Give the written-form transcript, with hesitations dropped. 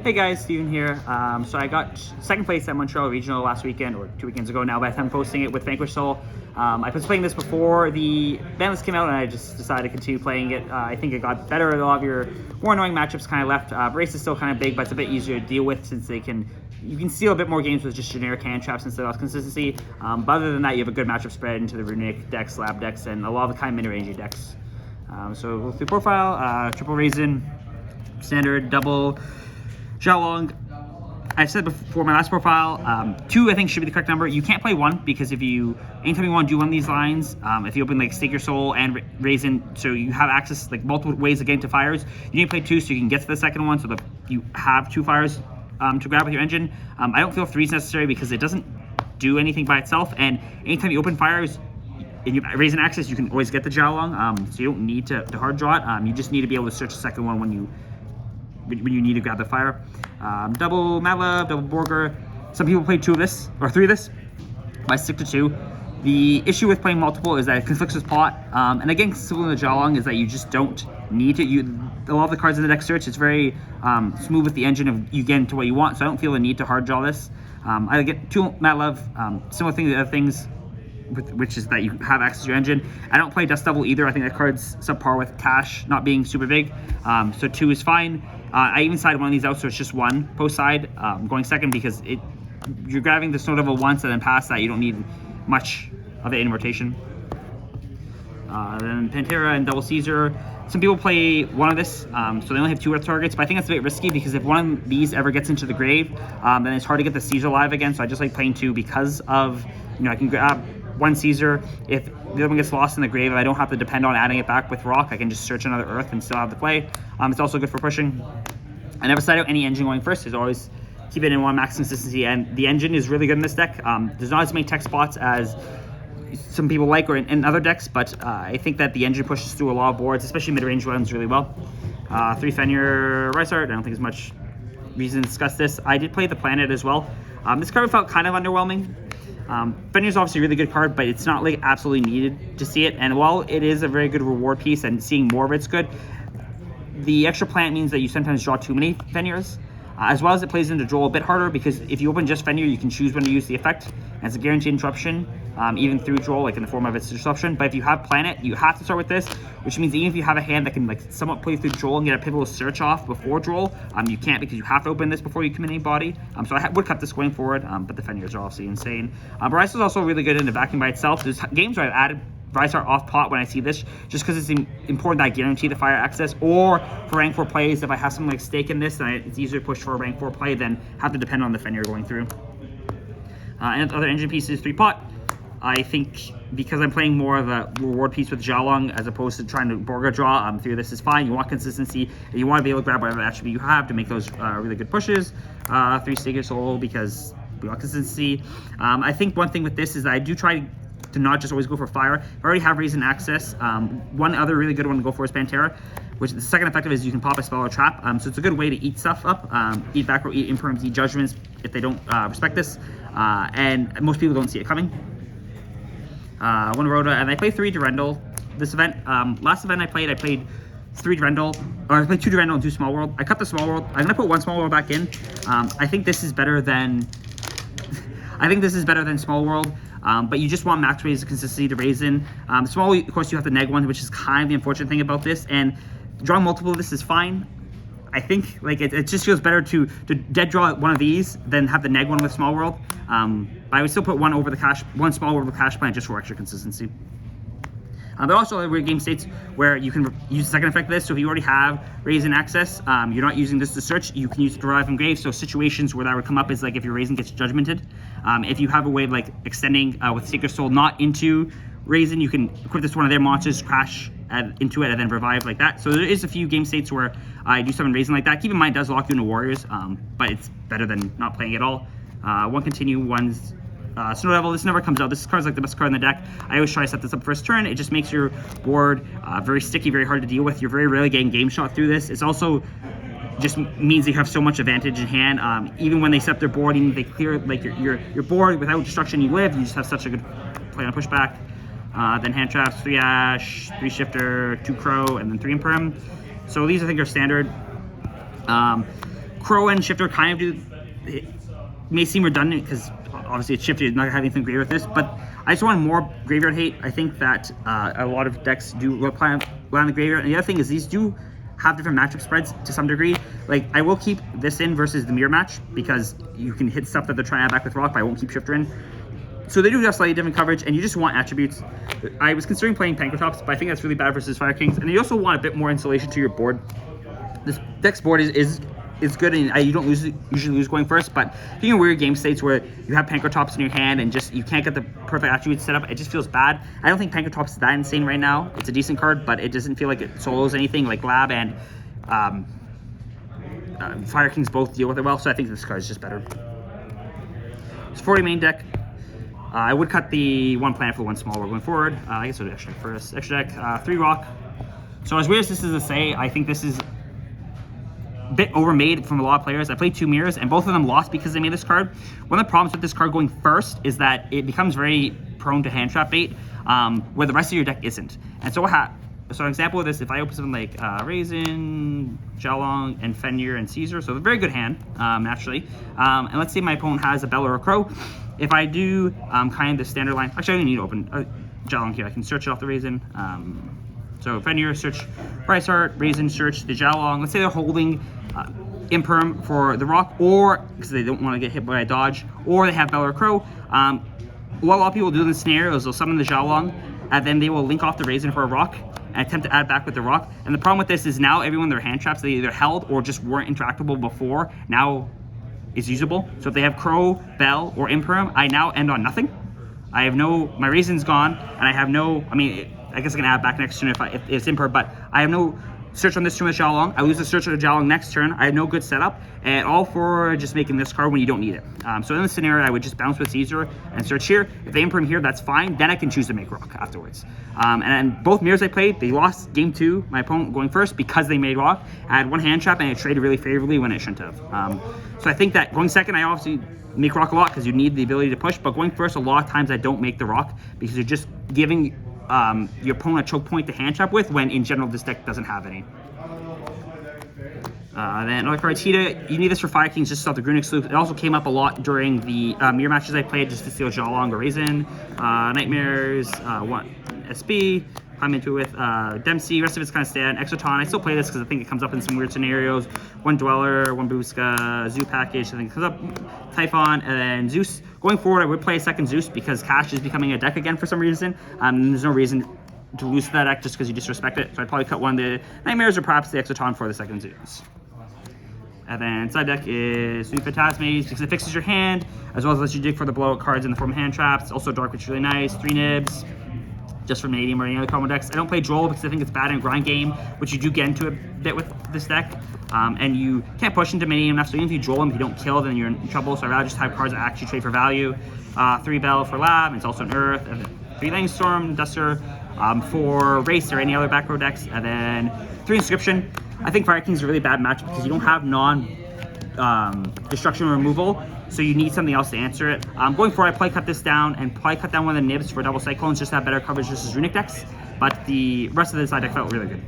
Hey guys, Steven here. So I got second place at Montreal Regional last weekend, or 2 weekends ago now by the time I'm posting it with Vanquish Soul. I was playing this before the ban list came out, and I just decided to continue playing it. I think it got better. A lot of your more annoying matchups kind of left. Race is still kind of big, but it's a bit easier to deal with since you can steal a bit more games with just generic hand traps instead of consistency. But other than that, you have a good matchup spread into the runic decks, lab decks, and a lot of the kind of mid-rangey decks. So we'll go through profile, triple raisin, standard, double, Yugioh. I said before my last profile, 2 I think should be the correct number. You can't play 1 because anytime you want to do one of these lines, if you open like Stake Your Soul and Raisin, so you have access like multiple ways of getting to fires, you need to play 2 so you can get to the second one so that you have 2 fires to grab with your engine. I don't feel 3 is necessary because it doesn't do anything by itself, and anytime you open fires and you raise an access, you can always get the Yugioh, so you don't need to hard draw it. You just need to be able to search the second one when you need to grab the fire. Double Madlove, double Borger. Some people play 2 of this, or 3 of this. I stick to 2. The issue with playing multiple is that it conflicts with plot. And again, similar to Yugioh is that you just don't need to. A lot of the cards in the deck search, it's very smooth with the engine of you get into what you want, so I don't feel the need to hard draw this. I get 2 Madlove, similar thing to the other things, which is that you have access to your engine. I don't play Dust Devil either. I think that card's subpar with Cash not being super big. So 2 is fine. I even sided one of these out, so it's just 1 post side. Going second because you're grabbing the Snow Devil once and then past that you don't need much of it in rotation. Then Pantera and Double Caesar. Some people play 1 of this, so they only have 2 Earth targets, but I think that's a bit risky because if one of these ever gets into the grave, then it's hard to get the Caesar alive again, so I just like playing 2 because of, I can grab 1 Caesar. If the other one gets lost in the grave, I don't have to depend on adding it back with rock. I can just search another Earth and still have the play. It's also good for pushing. I never side out any engine going first. There's always keep it in 1 max consistency, and the engine is really good in this deck. There's not as many tech spots as some people like or in other decks, but I think that the engine pushes through a lot of boards, especially mid-range ones, really well. 3 Fenrir Rysart. I don't think there's much reason to discuss this. I did play the Planet as well. This card felt kind of underwhelming. Fenrir's obviously a really good card, but it's not like absolutely needed to see it. And while it is a very good reward piece and seeing more of it's good, the extra planet means that you sometimes draw too many Fenrirs, as well as it plays into draw a bit harder because if you open just Fenrir, you can choose when to use the effect, and it's a guaranteed interruption, even through draw, like in the form of its disruption. But if you have planet, you have to start with this, which means even if you have a hand that can like somewhat play through draw and get a pivotal search off before draw, you can't because you have to open this before you commit any body. So I would cut this going forward, but the Fenrirs are obviously insane. Bryce is also really good in the vacuum by itself. There's games where I've added Bryce off pot when I see this, just because it's important that I guarantee the fire access, or for rank 4 plays, if I have something like stake in this, then it's easier to push for a rank 4 play than have to depend on the Fenrir going through. And other engine pieces, 3 pot. I think because I'm playing more of a reward piece with Yugioh as opposed to trying to Borga draw, through this is fine. You want consistency, and you want to be able to grab whatever attribute you have to make those really good pushes. 3 Stake Your Soul because we want consistency. I think one thing with this is that I do try to not just always go for fire. I already have Raisin access. One other really good one to go for is Pantera, which the second effective is you can pop a spell or trap. So it's a good way to eat stuff up, eat back row, eat imperms, eat judgments if they don't respect this. And most people don't see it coming. 1 Rhoda, and I played 3 Durendal this event. Last event I played 3 Durendal, or I played 2 Durendal and 2 Small World. I cut the Small World. I'm gonna put 1 Small World back in. I think this is better than Small World. But you just want max raise consistency to Raisin. Small, of course, you have the neg one, which is kind of the unfortunate thing about this. And drawing multiple of this is fine. I think like it just feels better to dead draw 1 of these than have the neg one with Small World. But I would still put 1 Small World with Cash Plant just for extra consistency. But also there are game states where you can use the second effect of this. So if you already have Raisin access, you're not using this to search, you can use it to derive from grave. So situations where that would come up is like if your Raisin gets judgmented. If you have a way of like extending with Sacred Soul not into Raisin, you can equip this to one of their monsters, crash into it, and then revive like that. So there is a few game states where I do summon Raisin like that. Keep in mind it does lock you into Warriors, but it's better than not playing at all. 1 Continue, 1's Snow Devil. This never comes out. This card's like the best card in the deck. I always try to set this up first turn. It just makes your board very sticky, very hard to deal with. You're very rarely getting game shot through this. It's also just means you have so much advantage in hand. Even when they set their board, even if they clear like your board without destruction you live, you just have such a good play on pushback. Then hand traps, 3 Ash, 3 Shifter, 2 Crow, and then 3 Imperm. So these I think are standard. Crow and Shifter kind of do, it may seem redundant because obviously it's Shifter, not having anything graveyard with this, but I just want more graveyard hate. I think that a lot of decks do rely on the graveyard, and the other thing is these do have different matchup spreads to some degree. Like, I will keep this in versus the mirror match because you can hit stuff that they're trying to add back with Rock, but I won't keep Shifter in. So they do have slightly different coverage, and you just want attributes. I was considering playing Pankratops, but I think that's really bad versus Fire Kings, and you also want a bit more insulation to your board. This deck's board is good, and you don't usually lose going first, but being in weird game states where you have Pankratops in your hand and just you can't get the perfect attributes set up, it just feels bad. I don't think Pankratops is that insane right now. It's a decent card, but it doesn't feel like it solos anything like Lab and Fire Kings both deal with it well, so I think this card is just better. It's 40 main deck. I would cut the one planet for one smaller going forward. I guess I'll do extra deck first. Extra deck, 3 rock. So as weird as this is to say, I think this is a bit overmade from a lot of players. I played 2 mirrors, and both of them lost because they made this card. One of the problems with this card going first is that it becomes very prone to hand trap bait, where the rest of your deck isn't. And so so an example of this, if I open something like Raisin, Jalong, and Fenrir, and Caesar, so a very good hand, naturally. And let's say my opponent has a Bell or a Crow. If I do kind of the standard line, actually I don't need to open Jalong here. I can search it off the Raisin. So Fenrir, search Price Art, Raisin, search the Jalong. Let's say they're holding Imperm for the Rock, or because they don't want to get hit by a dodge, or they have Bell or Crow. What a lot of people do in this scenario is they'll summon the Jalong, and then they will link off the Raisin for a Rock and attempt to add back with the Rock. And the problem with this is now everyone their hand traps they either held or just weren't interactable before now is usable. So if they have Crow, Bell, or Imperm, I now end on nothing. I have no, my Raisin's gone, and I have no, I mean, I guess I can add back next turn if it's Imperm, but I have no search on this turn with Jalong. I lose the search of the Jalong next turn. I have no good setup, and all for just making this card when you don't need it. So in this scenario, I would just bounce with Caesar and search here. If they Imperm here, that's fine. Then I can choose to make Rock afterwards. And both mirrors I played, they lost game 2, my opponent going first, because they made Rock. I had one hand trap, and it traded really favorably when it shouldn't have. So I think that going second, I obviously make Rock a lot because you need the ability to push, but going first, a lot of times I don't make the Rock because you're just giving your opponent a choke point to hand trap with when in general this deck doesn't have any. Then another card, Tita, you need this for Fire Kings just to stop the Grunic Sloop. It also came up a lot during the mirror matches I played just to steal Jalong or Raisin. Nightmares, one SB, climb into it with Dempsey, rest of it's kind of stand. Exoton, I still play this because I think it comes up in some weird scenarios. One Dweller, one Booska, Zoo Package, I think it comes up. Typhon, and then Zeus. Going forward, I would play a second Zeus because Cash is becoming a deck again for some reason. There's no reason to lose to that deck just because you disrespect it. So I'd probably cut one of the Nightmares or perhaps the Exoton for the second Zeus. And then side deck is Sweet Phantasmes because it fixes your hand, as well as lets you dig for the blowout cards in the form of hand traps. Also Dark, which is really nice. 3 nibs, just from Vanadium or any other combo decks. I don't play Droll because I think it's bad in a grind game, which you do get into a bit with this deck. And you can't push into Vanadium enough, so even if you Droll him, if you don't kill, then you're in trouble. So I'd rather just have cards that actually trade for value. 3 Bell for Lab, it's also an Earth. And then 3 Lightning Storm, Duster for Race or any other back row decks. And then 3 Inscription. I think Fire King's a really bad match because you don't have destruction removal, so you need something else to answer it. Going forward, I probably cut this down and probably cut down one of the nibs for double cyclones just to have better coverage versus Runic decks, but the rest of the side deck felt really good.